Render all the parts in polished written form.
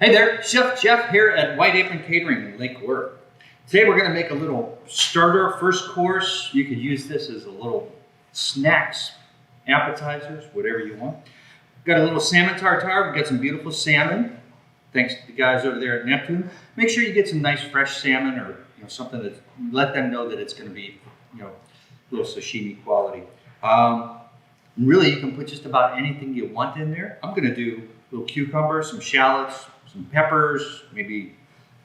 Hey there, Chef Jeff here at White Apron Catering in Lake Worth. Today we're going to make a little starter first course. You could use this as a little snacks, appetizers, whatever you want. Got a little salmon tartare. We've got some beautiful salmon. Thanks to the guys over there at Neptune. Make sure you get some nice fresh salmon or something that let them know that it's going to be a little sashimi quality. Really, you can put just about anything you want in there. I'm going to do a little cucumber, some shallots, some peppers, maybe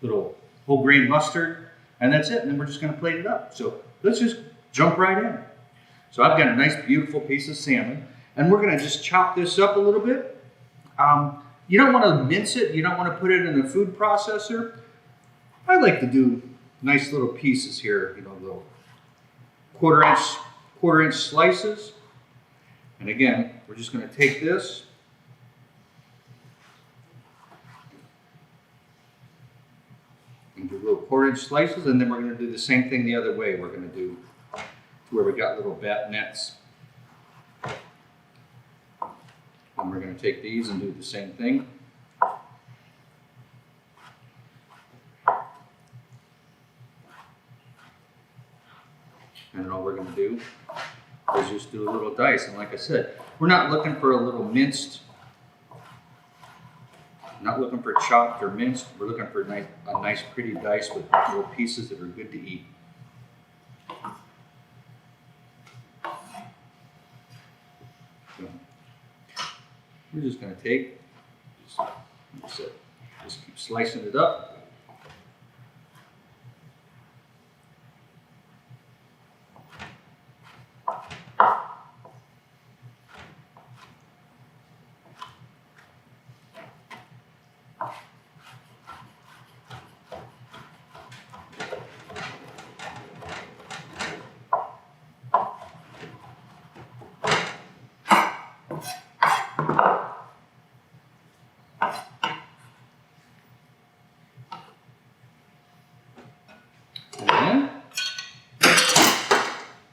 a little whole grain mustard, and that's it. And then we're just going to plate it up. So let's just jump right in. So I've got a nice, beautiful piece of salmon, and we're going to just chop this up a little bit. You don't want to mince it. You don't want to put it in a food processor. I like to do nice little pieces here, little quarter-inch slices. And again, we're just going to take this and do little quarter-inch slices, and then we're going to do the same thing the other way. We're going to do where we got little batonets. And we're going to take these and do the same thing. And then all we're going to do is just do a little dice. And like I said, we're not looking for a little minced, not looking for chopped or minced. We're looking for a nice pretty dice with little pieces that are good to eat. So we're just going to take, just keep slicing it up.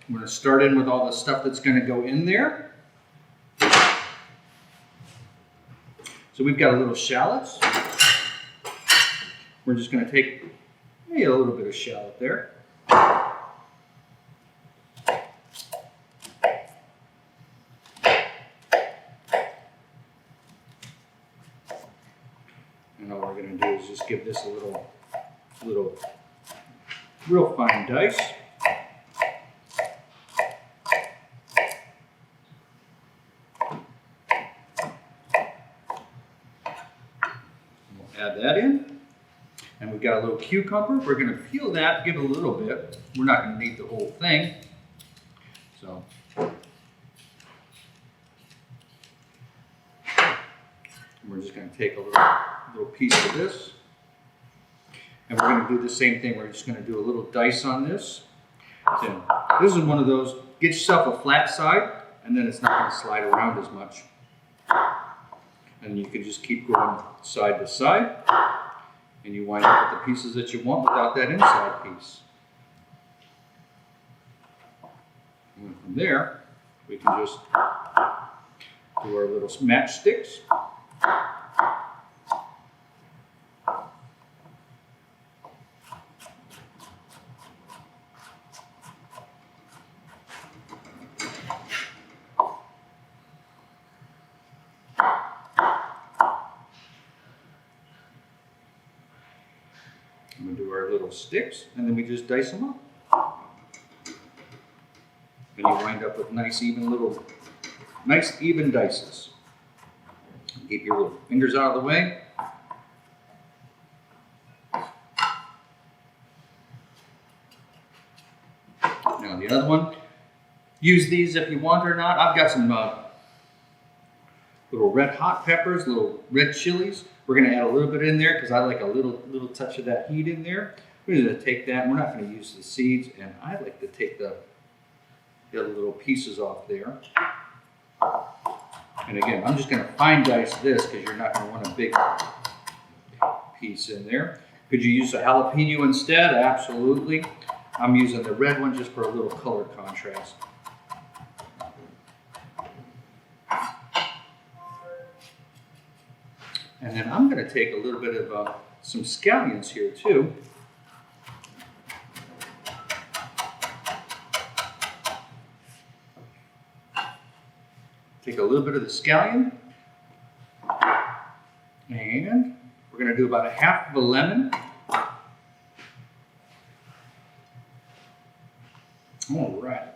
I'm going to start in with all the stuff that's going to go in there. So we've got a little shallots. We're just going to take maybe a little bit of shallot there. And all we're going to do is just give this a little real fine dice. Add that in, and we've got a little cucumber. We're going to peel that, give it a little bit. We're not going to need the whole thing. So we're just going to take a little piece of this, and we're going to do the same thing. We're just going to do a little dice on this. So this is one of those, get yourself a flat side, and then it's not going to slide around as much. And you can just keep going side to side, and you wind up with the pieces that you want without that inside piece. And from there, we can just do our little matchsticks. And we do our little sticks, and then we just dice them up. And you wind up with nice even dices. Keep your little fingers out of the way. Now the other one, use these if you want or not. I've got some little red hot peppers, little red chilies. We're going to add a little bit in there because I like a little touch of that heat in there. We're going to take that, and we're not going to use the seeds, and I like to take the other little pieces off there. And again, I'm just going to fine dice this because you're not going to want a big piece in there. Could you use a jalapeno instead? Absolutely. I'm using the red one just for a little color contrast. And then I'm going to take a little bit of some scallions here too. Take a little bit of the scallion. And we're going to do about a half of a lemon. All right.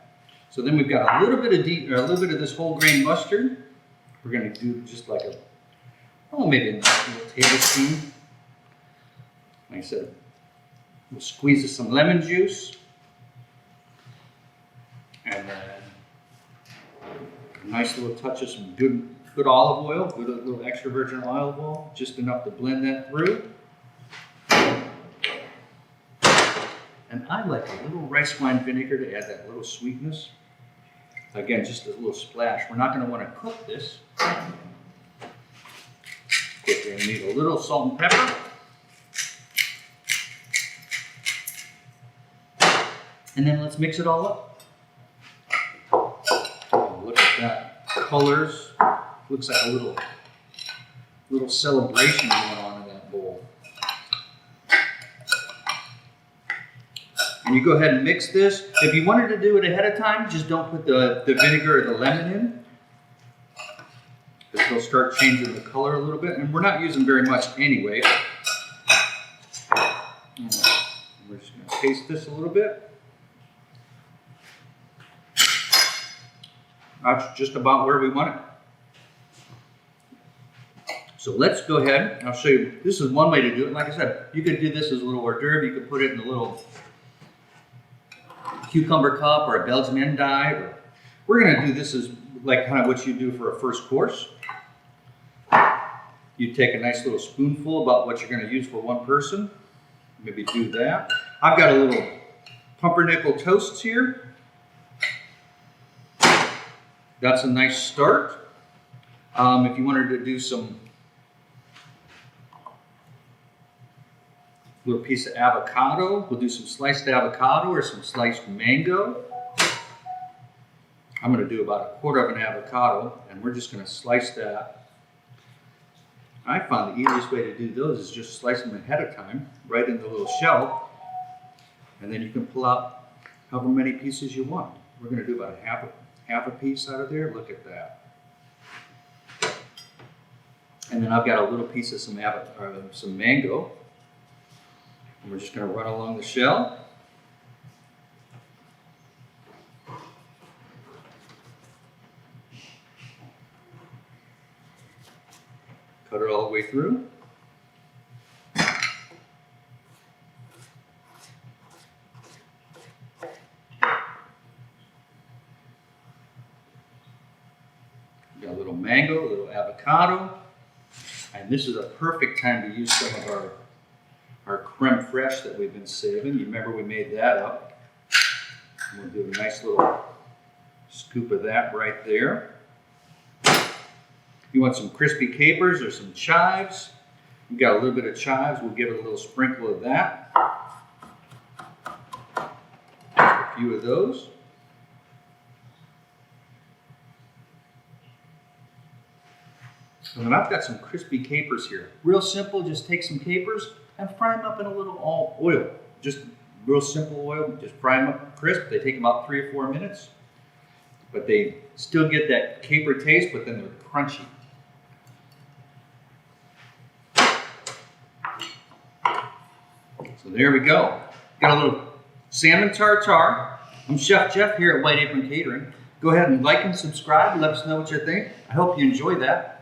So then we've got a little bit of this whole grain mustard. We're going to do just like maybe a little tablespoon. Like I said, we'll squeeze some lemon juice. And then a nice little touch of some good olive oil, a little extra virgin olive oil, just enough to blend that through. And I like a little rice wine vinegar to add that little sweetness. Again, just a little splash. We're not going to want to cook this. We're going to need a little salt and pepper. And then let's mix it all up. Oh, look at that. Colors. Looks like a little celebration going on in that bowl. And you go ahead and mix this. If you wanted to do it ahead of time, just don't put the vinegar or the lemon in, because they'll start changing the color a little bit. And we're not using very much anyway. We're just going to taste this a little bit. That's just about where we want it. So let's go ahead. I'll show you. This is one way to do it. Like I said, you could do this as a little hors d'oeuvre. You could put it in a little cucumber cup or a Belgian endive. We're going to do this as like kind of what you do for a first course. You take a nice little spoonful about what you're going to use for one person. Maybe do that. I've got a little pumpernickel toast here. That's a nice start. If you wanted to do some little piece of avocado, we'll do some sliced avocado or some sliced mango. I'm going to do about a quarter of an avocado, and we're just going to slice that. I found the easiest way to do those is just slice them ahead of time, right in the little shell, and then you can pull out however many pieces you want. We're going to do about half a piece out of there. Look at that. And then I've got a little piece of some mango. And we're just going to run along the shell. Cut it all the way through. Got a little mango, a little avocado. And this is a perfect time to use some of our creme fraiche that we've been saving. You remember we made that up. And we'll do a nice little scoop of that right there. You want some crispy capers or some chives. We've got a little bit of chives. We'll give it a little sprinkle of that. Just a few of those. And then I've got some crispy capers here. Real simple, just take some capers and fry them up in a little oil. Just real simple oil, just fry them up crisp. They take about 3 or 4 minutes. But they still get that caper taste, but then they're crunchy. So there we go. Got a little salmon tartare. I'm Chef Jeff here at White Apron Catering. Go ahead and like and subscribe and let us know what you think. I hope you enjoyed that.